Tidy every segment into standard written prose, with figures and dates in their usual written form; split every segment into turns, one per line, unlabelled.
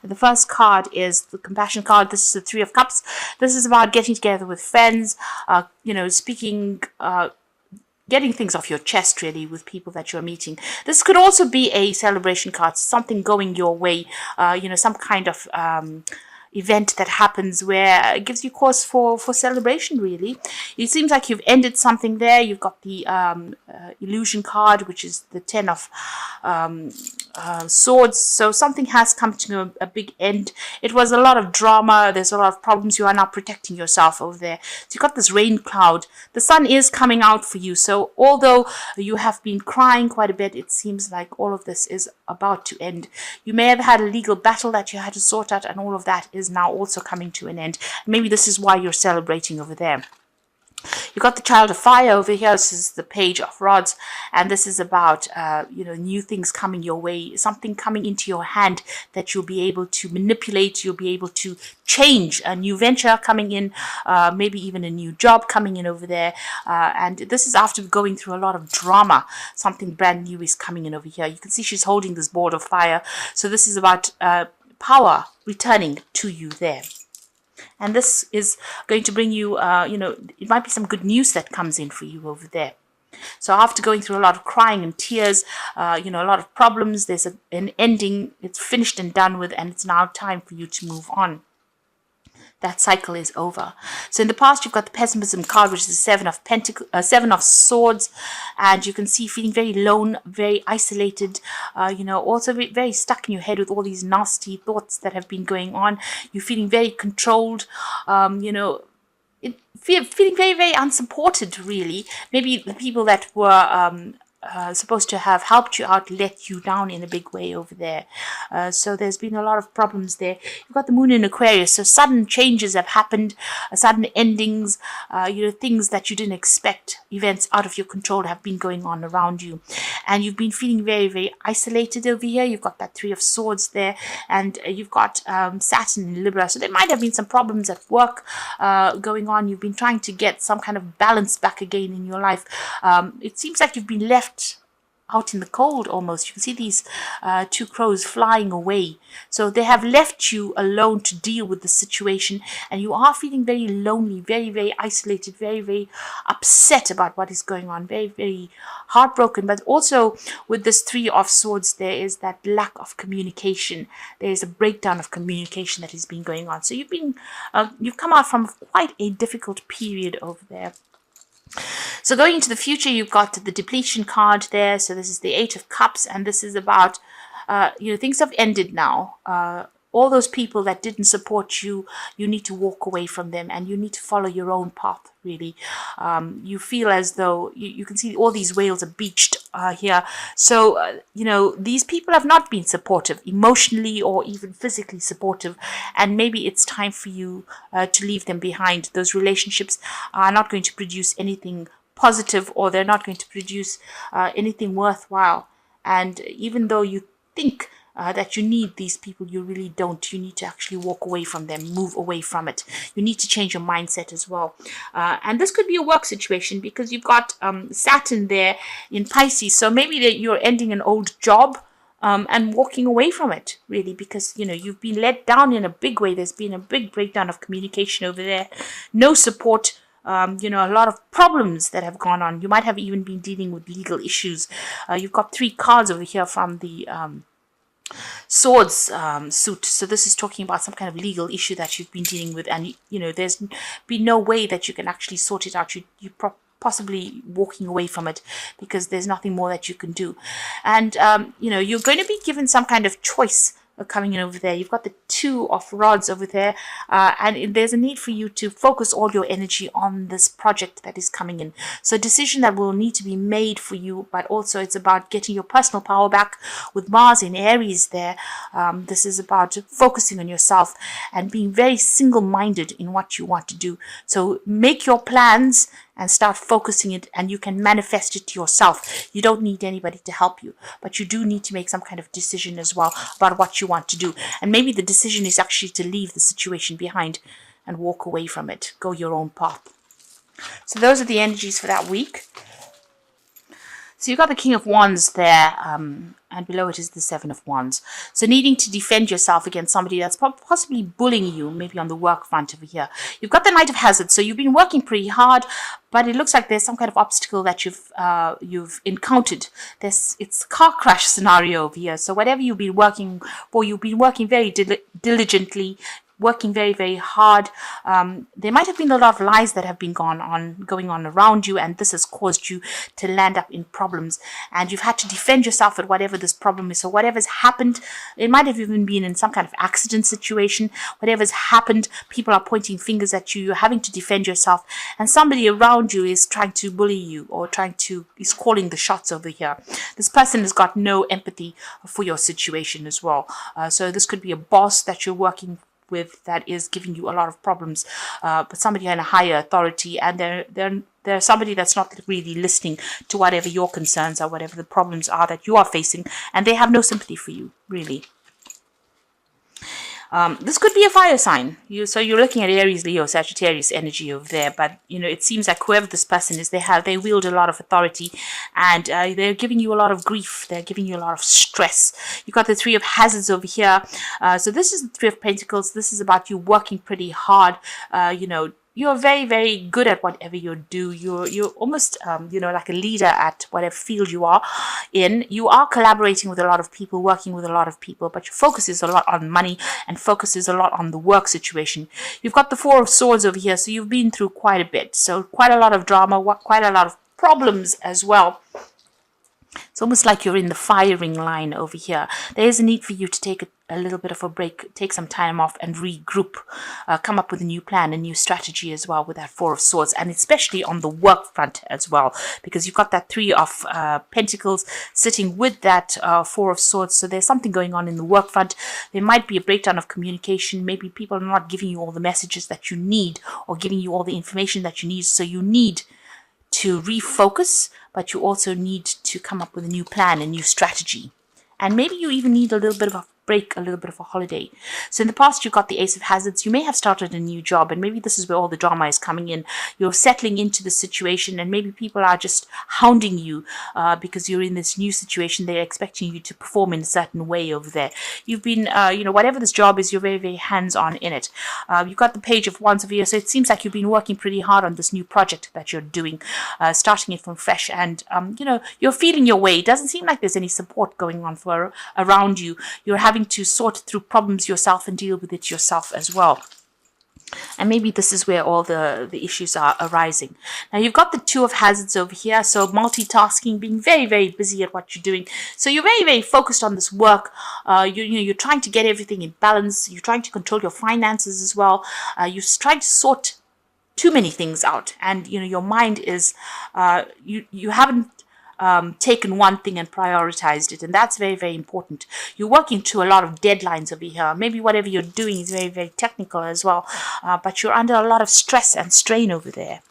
The first card is the compassion card. This is the Three of Cups. This is about getting together with friends, speaking, getting things off your chest, really, with people that you're meeting. This could also be a celebration card, something going your way, some kind of event that happens where it gives you cause for celebration, really. It seems like you've ended something there. You've got the illusion card, which is the Ten of Swords. So something has come to a big end. It was a lot of drama. There's a lot of problems. You are now protecting yourself over there. So you've got this rain cloud. The sun is coming out for you. So although you have been crying quite a bit, it seems like all of this is about to end. You may have had a legal battle that you had to sort out, and all of that is now also coming to an end. Maybe this is why you're celebrating over there. You've got the Child of Fire over here. This is the Page of Rods, and this is about new things coming your way, something coming into your hand that you'll be able to manipulate, you'll be able to change, a new venture coming in, maybe even a new job coming in over there, and this is after going through a lot of drama. Something brand new is coming in over here. You can see she's holding this board of fire, so this is about power returning to you there. And this is going to bring you, it might be some good news that comes in for you over there. So after going through a lot of crying and tears, a lot of problems, there's an ending. It's finished and done with, and it's now time for you to move on. That cycle is over. So in the past, you've got the Pessimism card, which is the Seven of Swords, and you can see feeling very lone, very isolated, also very stuck in your head with all these nasty thoughts that have been going on. You're feeling very controlled, feeling very, very unsupported, really. Maybe the people that were supposed to have helped you out let you down in a big way over there. So there's been a lot of problems there. You've got the Moon in Aquarius, so sudden changes have happened, sudden endings, things that you didn't expect, events out of your control have been going on around you. And you've been feeling very, very isolated over here. You've got that Three of Swords there, and you've got Saturn in Libra. So there might have been some problems at work going on. You've been trying to get some kind of balance back again in your life. It seems like you've been left out in the cold almost. You can see these two crows flying away. So they have left you alone to deal with the situation, and you are feeling very lonely, very, very isolated, very, very upset about what is going on, very, very heartbroken. But also with this Three of Swords, there is that lack of communication. There is a breakdown of communication that has been going on. So you've come out from quite a difficult period over there. So going into the future, you've got the depletion card there. So this is the Eight of Cups, and this is about, things have ended now. All those people that didn't support you, you need to walk away from them, and you need to follow your own path, really. You feel as though, you can see all these whales are beached here. So, these people have not been supportive, emotionally or even physically supportive, and maybe it's time for you to leave them behind. Those relationships are not going to produce anything positive, or they're not going to produce anything worthwhile. And even though you think that you need these people, you really don't. You need to actually walk away from them, move away from it. You need to change your mindset as well. And this could be a work situation, because you've got Saturn there in Pisces. So maybe you're ending an old job and walking away from it, really, because, you've been let down in a big way. There's been a big breakdown of communication over there. No support. A lot of problems that have gone on. You might have even been dealing with legal issues. You've got 3 cards over here from the Swords suit. So this is talking about some kind of legal issue that you've been dealing with, and there's been no way that you can actually sort it out. You're possibly walking away from it because there's nothing more that you can do. And you're going to be given some kind of choice coming in over there. You've got the Two of Rods over there, and there's a need for you to focus all your energy on this project that is coming in. So a decision that will need to be made for you, but also it's about getting your personal power back with Mars in Aries there. This is about focusing on yourself and being very single-minded in what you want to do. So make your plans and start focusing it, and you can manifest it yourself. You don't need anybody to help you, but you do need to make some kind of decision as well about what you want to do. And maybe the decision is actually to leave the situation behind and walk away from it. Go your own path. So those are the energies for that week. So you've got the King of Wands there, and below it is the Seven of Wands. So needing to defend yourself against somebody that's possibly bullying you, maybe on the work front over here. You've got the Knight of Hazards. So you've been working pretty hard, but it looks like there's some kind of obstacle that you've encountered. It's a car crash scenario over here. So whatever you've been working for, you've been working very diligently, working very, very hard. There might have been a lot of lies that have been going on around you, and this has caused you to land up in problems, and you've had to defend yourself at whatever this problem is. So whatever's happened, it might have even been in some kind of accident situation. Whatever's happened, people are pointing fingers at you. You're having to defend yourself, and somebody around you is trying to bully you, or is calling the shots over here. This person has got no empathy for your situation as well. So this could be a boss that you're working with that is giving you a lot of problems, but somebody in a higher authority, and they're somebody that's not really listening to whatever your concerns are, whatever the problems are that you are facing, and they have no sympathy for you, really. This could be a fire sign. So you're looking at Aries, Leo, Sagittarius energy over there. But, it seems like whoever this person is, they wield a lot of authority, and they're giving you a lot of grief. They're giving you a lot of stress. You've got the Three of Hazards over here. So this is the Three of Pentacles. This is about you working pretty hard, you're very, very good at whatever you do. You're almost, like a leader at whatever field you are in. You are collaborating with a lot of people, working with a lot of people, but your focus is a lot on money and focuses a lot on the work situation. You've got the Four of Swords over here, so you've been through quite a bit. So quite a lot of drama, quite a lot of problems as well. It's almost like you're in the firing line over here. There is a need for you to take a little bit of a break, take some time off and regroup, come up with a new plan, a new strategy as well with that Four of Swords, and especially on the work front as well, because you've got that Three of Pentacles sitting with that Four of Swords. So there's something going on in the work front. There might be a breakdown of communication. Maybe people are not giving you all the messages that you need, or giving you all the information that you need. So you need to refocus, but you also need to come up with a new plan, a new strategy. And maybe you even need a little bit of a break, a little bit of a holiday. So in the past, you got the Ace of Hazards. You may have started a new job, and maybe this is where all the drama is coming in. You're settling into the situation, and maybe people are just hounding you because you're in this new situation. They're expecting you to perform in a certain way over there. You've been, whatever this job is, you're very, very hands-on in it. You've got the Page of Wands over here, so it seems like you've been working pretty hard on this new project that you're doing, starting it from fresh, and you're feeling your way. It doesn't seem like there's any support going on around you. You're having to sort through problems yourself and deal with it yourself as well. And maybe this is where all the issues are arising. Now you've got the Two of Hazards over here, so multitasking, being very, very busy at what you're doing. So you're very, very focused on this work. You're trying to get everything in balance. You're trying to control your finances as well. You're trying to sort too many things out, and your mind is you haven't taken one thing and prioritized it, and that's very, very important. You're working to a lot of deadlines over here. Maybe whatever you're doing is very, very technical as well, but you're under a lot of stress and strain over there.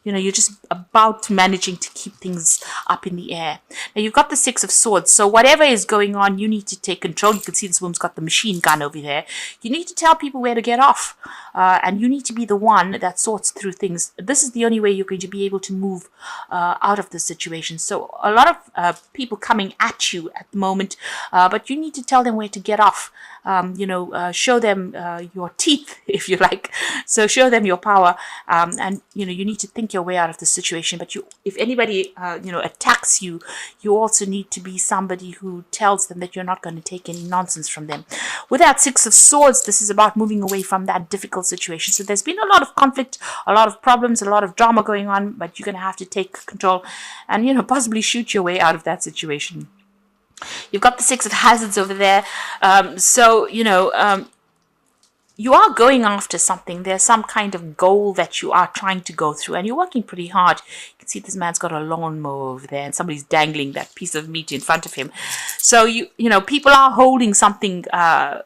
You're just about managing to keep things up in the air. Now, you've got the Six of Swords. So whatever is going on, you need to take control. You can see this woman's got the machine gun over there. You need to tell people where to get off. And you need to be the one that sorts through things. This is the only way you're going to be able to move out of the situation. So a lot of people coming at you at the moment, but you need to tell them where to get off. Show them your teeth, if you like. So show them your power, and you need to think your way out of the situation. But if anybody attacks you, you also need to be somebody who tells them that you're not going to take any nonsense from them. With that Six of Swords, this is about moving away from that difficult situation. So there's been a lot of conflict, a lot of problems, a lot of drama going on, but you're going to have to take control and possibly shoot your way out of that situation. You've got the Six of Hazards over there. You are going after something. There's some kind of goal that you are trying to go through, and you're working pretty hard. You can see this man's got a lawnmower over there, and somebody's dangling that piece of meat in front of him. So, people are holding something up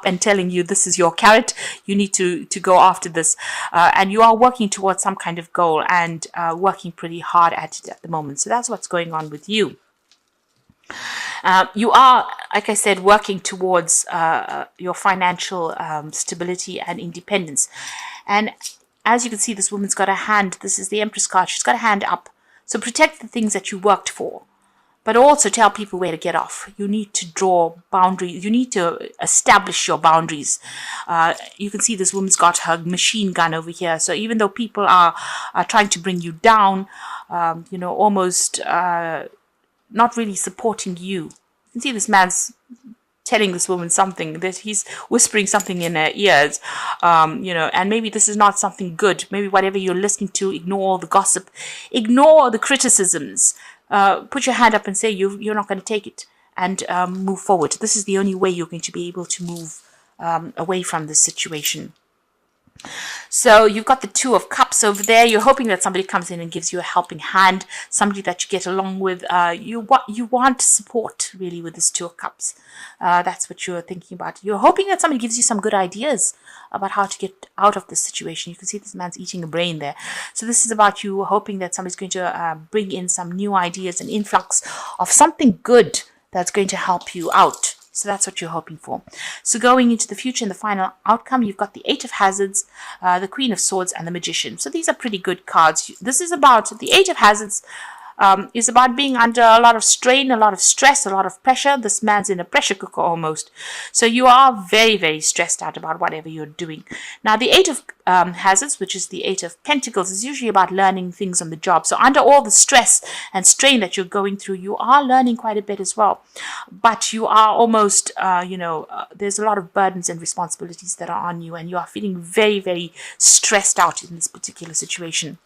and telling you this is your carrot, you need to go after this, and you are working towards some kind of goal and working pretty hard at it at the moment. So that's what's going on with you. You are, like I said, working towards your financial stability and independence. And as you can see, this woman's got a hand. This is the Empress card. She's got a hand up. So protect the things that you worked for, but also tell people where to get off. You need to draw boundaries. You need to establish your boundaries. You can see this woman's got her machine gun over here. So even though people are trying to bring you down, almost not really supporting you. You can see this man's telling this woman something, that he's whispering something in her ears, and maybe this is not something good. Maybe whatever you're listening to, ignore all the gossip, ignore the criticisms, put your hand up and say you're not going to take it, and move forward. This is the only way you're going to be able to move away from this situation. So you've got the Two of Cups over there. You're hoping that somebody comes in and gives you a helping hand, somebody that you get along with. You want support, really, with this Two of Cups. That's what you're thinking about. You're hoping that somebody gives you some good ideas about how to get out of this situation. You can see this man's eating a brain there. So this is about you hoping that somebody's going to bring in some new ideas, an influx of something good that's going to help you out. So that's what you're hoping for. So going into the future and the final outcome, you've got the Eight of Hazards, the Queen of Swords, and the Magician. So these are pretty good cards. This is about the Eight of Hazards. Is about being under a lot of strain, a lot of stress, a lot of pressure. This man's in a pressure cooker almost. So you are very, very stressed out about whatever you're doing. Now, the Eight of Hazards, which is the Eight of Pentacles, is usually about learning things on the job. So under all the stress and strain that you're going through, you are learning quite a bit as well. But you are almost, there's a lot of burdens and responsibilities that are on you, and you are feeling very, very stressed out in this particular situation.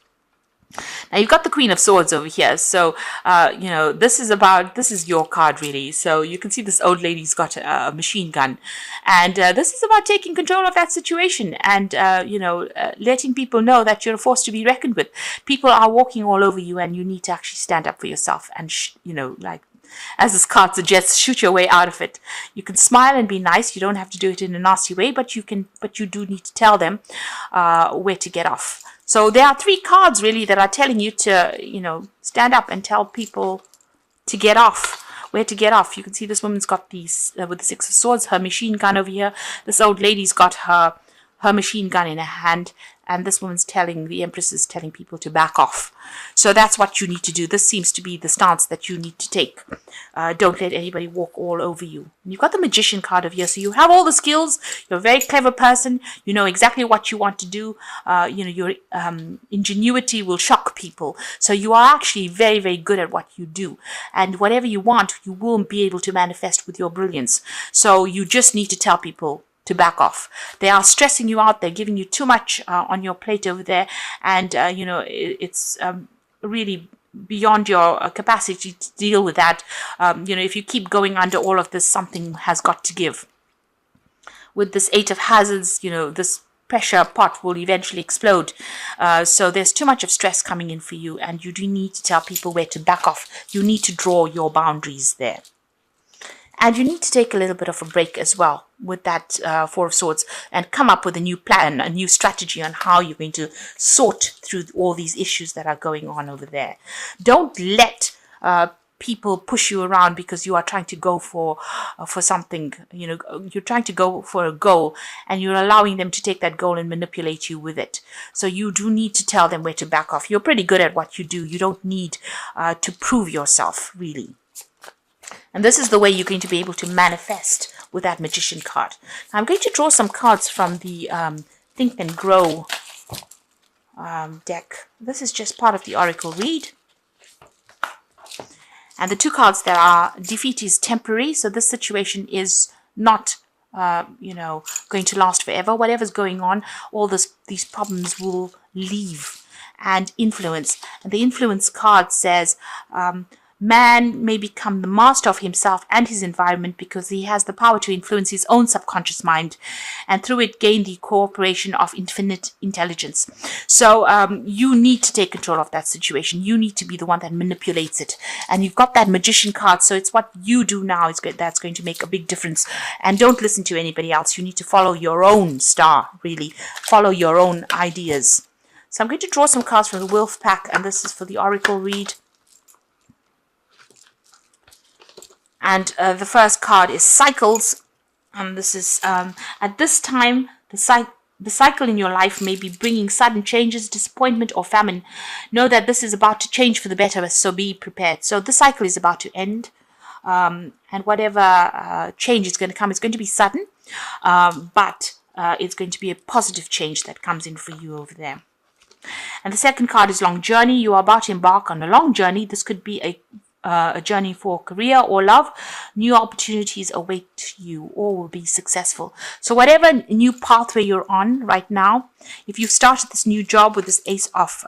Now you've got the Queen of Swords over here. So, this is your card really. So you can see this old lady's got a machine gun. And this is about taking control of that situation and, letting people know that you're a force to be reckoned with. People are walking all over you and you need to actually stand up for yourself and, as this card suggests, shoot your way out of it. You can smile and be nice. You don't have to do it in a nasty way, but you do need to tell them where to get off. So there are three cards really that are telling you to, stand up and tell people to get off, where to get off. You can see this woman's got these, with the Six of Swords, her machine gun over here. This old lady's got her machine gun in her hand. And this woman's the Empress is telling people to back off. So that's what you need to do. This seems to be the stance that you need to take. Don't let anybody walk all over you. And you've got the Magician card over here. So you have all the skills. You're a very clever person. You know exactly what you want to do. Your ingenuity will shock people. So you are actually very, very good at what you do. And whatever you want, you will be able to manifest with your brilliance. So you just need to tell people to back off. They are stressing you out. They're giving you too much on your plate over there. And, it's really beyond your capacity to deal with that. If you keep going under all of this, something has got to give. With this Eight of Hazards, this pressure pot will eventually explode. So there's too much of stress coming in for you. And you do need to tell people where to back off. You need to draw your boundaries there. And you need to take a little bit of a break as well with that Four of Swords and come up with a new plan, a new strategy on how you're going to sort through all these issues that are going on over there. Don't let people push you around because you are trying to go for something. You're trying to go for a goal and you're allowing them to take that goal and manipulate you with it. So you do need to tell them where to back off. You're pretty good at what you do. You don't need to prove yourself, really. And this is the way you're going to be able to manifest with that Magician card. Now, I'm going to draw some cards from the Think and Grow deck. This is just part of the Oracle read. And the two cards that are defeat is temporary. So this situation is not, going to last forever. Whatever's going on, all these problems will leave. And influence. And the influence card says, man may become the master of himself and his environment because he has the power to influence his own subconscious mind and through it gain the cooperation of infinite intelligence. So you need to take control of that situation. You need to be the one that manipulates it. And you've got that Magician card. So it's what you do now that's going to make a big difference. And don't listen to anybody else. You need to follow your own star, really. Follow your own ideas. So I'm going to draw some cards from the Wolf Pack. And this is for the Oracle read. And the first card is Cycles, and this is at this time the cycle in your life may be bringing sudden changes, disappointment, or famine. Know that this is about to change for the better, so be prepared. So the cycle is about to end, and whatever change is going to come, it's going to be sudden, but it's going to be a positive change that comes in for you over there. And the second card is long journey. You are about to embark on a long journey. This could be a journey for career or love. New opportunities await you, or will be successful. So whatever new pathway you're on right now, if you've started this new job with this Ace of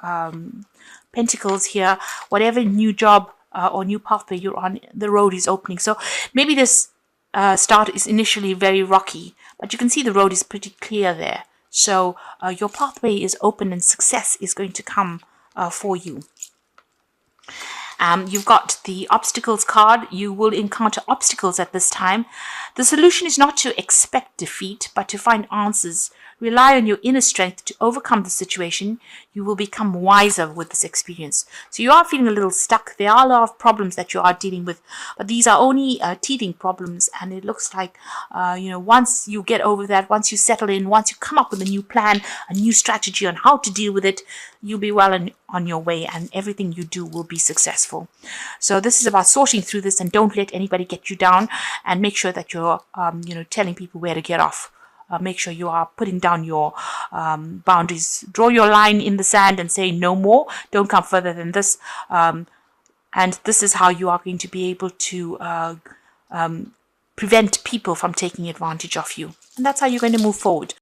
Pentacles here, whatever new job or new pathway you're on, the road is opening. So maybe this start is initially very rocky, but you can see the road is pretty clear there. So your pathway is open and success is going to come for you. You've got the obstacles card. You will encounter obstacles at this time. The solution is not to expect defeat, but to find answers. Rely on your inner strength to overcome the situation. You will become wiser with this experience. So you are feeling a little stuck. There are a lot of problems that you are dealing with, but these are only teething problems. And it looks like, once you get over that, once you settle in, once you come up with a new plan, a new strategy on how to deal with it, you'll be well on your way, and everything you do will be successful. So this is about sorting through this, and don't let anybody get you down, and make sure that you're, telling people where to get off. Make sure you are putting down your boundaries. Draw your line in the sand and say no more. Don't come further than this. And this is how you are going to be able to prevent people from taking advantage of you. And that's how you're going to move forward.